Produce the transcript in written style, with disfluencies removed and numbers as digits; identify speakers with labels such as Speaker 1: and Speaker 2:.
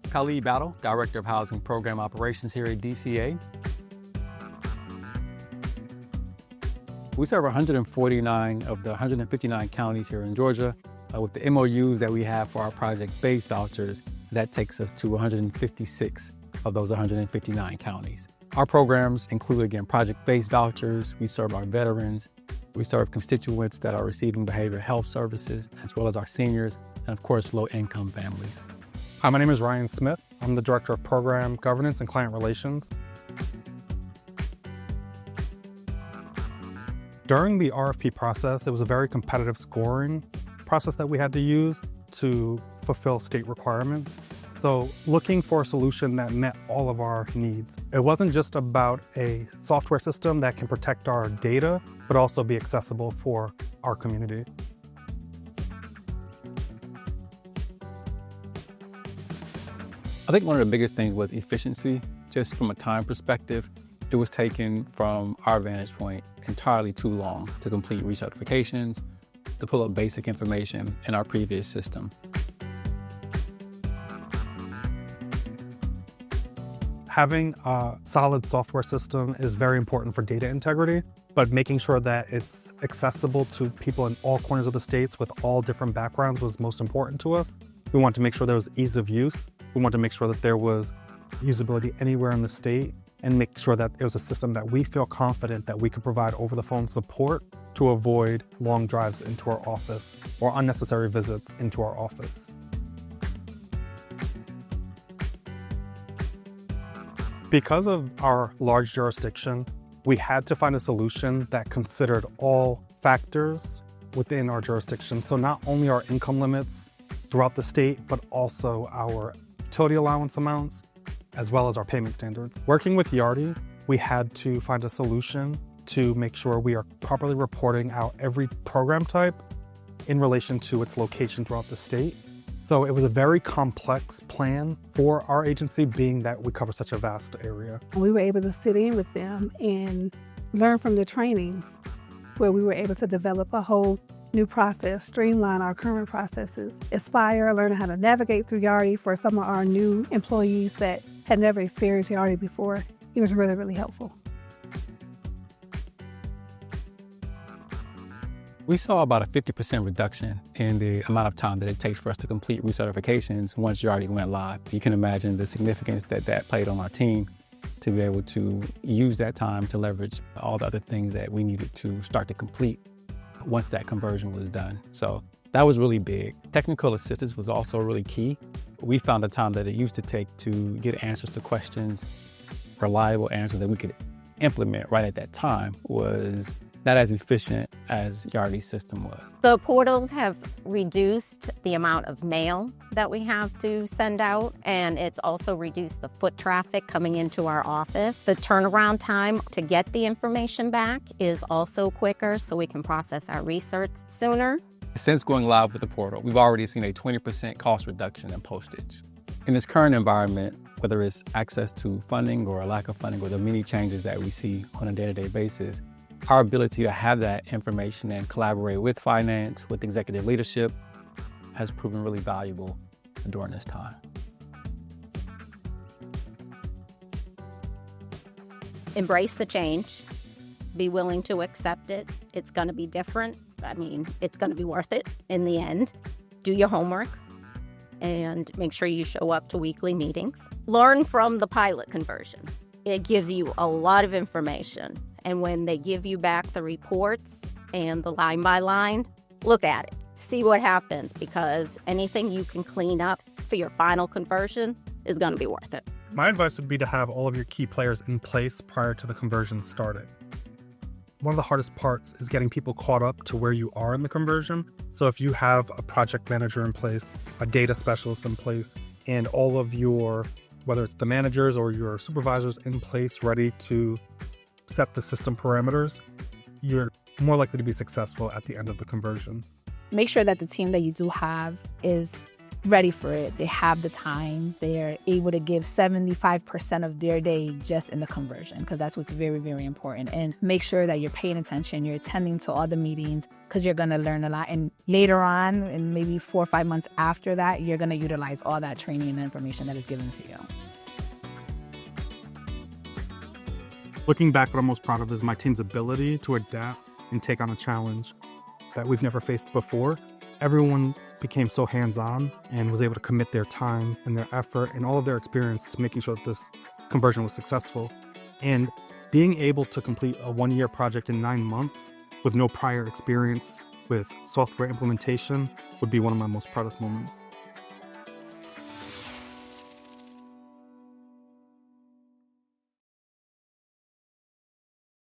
Speaker 1: Khalid Battle, Director of Housing Program Operations here at DCA. We serve 149 of the 159 counties here in Georgia. With the MOUs that we have for our project-based vouchers, that takes us to 156 of those 159 counties. Our programs include, again, project-based vouchers. We serve our veterans. We serve constituents that are receiving behavioral health services, as well as our seniors, and of course, low-income families.
Speaker 2: Hi, my name is Ryan Smith. I'm the Director of Program Governance and Client Relations. During the RFP process, it was a very competitive scoring process that we had to use to fulfill state requirements. So looking for a solution that met all of our needs. It wasn't just about a software system that can protect our data, but also be accessible for our community.
Speaker 1: I think one of the biggest things was efficiency. Just from a time perspective, it was taken from our vantage point entirely too long to complete recertifications, to pull up basic information in our previous system.
Speaker 2: Having a solid software system is very important for data integrity, but making sure that it's accessible to people in all corners of the states with all different backgrounds was most important to us. We wanted to make sure there was ease of use. We wanted to make sure that there was usability anywhere in the state and make sure that it was a system that we feel confident that we could provide over the phone support to avoid long drives into our office or unnecessary visits into our office. Because of our large jurisdiction, we had to find a solution that considered all factors within our jurisdiction. So not only our income limits throughout the state, but also our utility allowance amounts, as well as our payment standards. Working with Yardi, we had to find a solution to make sure we are properly reporting out every program type in relation to its location throughout the state. So it was a very complex plan for our agency, being that we cover such a vast area.
Speaker 3: We were able to sit in with them and learn from the trainings, where we were able to develop a whole new process, streamline our current processes, aspire, learn how to navigate through Yardi for some of our new employees that had never experienced Yardi before. It was really, really helpful.
Speaker 1: We saw about a 50% reduction in the amount of time that it takes for us to complete recertifications once Yardi went live. You can imagine the significance that that played on our team to be able to use that time to leverage all the other things that we needed to start to complete once that conversion was done. So that was really big. Technical assistance was also really key. We found the time that it used to take to get answers to questions, reliable answers that we could implement right at that time was not as efficient as Yardi's system was.
Speaker 4: The portals have reduced the amount of mail that we have to send out, and it's also reduced the foot traffic coming into our office. The turnaround time to get the information back is also quicker, so we can process our research sooner.
Speaker 1: Since going live with the portal, we've already seen a 20% cost reduction in postage. In this current environment, whether it's access to funding or a lack of funding or the many changes that we see on a day-to-day basis, our ability to have that information and collaborate with finance, with executive leadership, has proven really valuable during this time.
Speaker 4: Embrace the change. Be willing to accept it. It's going to be different. I mean, it's going to be worth it in the end. Do your homework and make sure you show up to weekly meetings. Learn from the pilot conversion. It gives you a lot of information. And when they give you back the reports and the line by line, look at it. See what happens, because anything you can clean up for your final conversion is going to be worth it.
Speaker 2: My advice would be to have all of your key players in place prior to the conversion started. One of the hardest parts is getting people caught up to where you are in the conversion. So if you have a project manager in place, a data specialist in place, and all of your, whether it's the managers or your supervisors in place ready to set the system parameters, you're more likely to be successful at the end of the conversion.
Speaker 5: make sure that the team that you do have is ready for it. They have the time. They're able to give 75% of their day just in the conversion, because that's what's very, very important. And make sure that you're paying attention, you're attending to all the meetings, because you're going to learn a lot. And later on, and maybe 4 or 5 months after that, you're going to utilize all that training and information that is given to you.
Speaker 2: Looking back, what I'm most proud of is my team's ability to adapt and take on a challenge that we've never faced before. Everyone became so hands-on and was able to commit their time and their effort and all of their experience to making sure that this conversion was successful. And being able to complete a 1-year project in 9 months with no prior experience with software implementation would be one of my most proudest moments.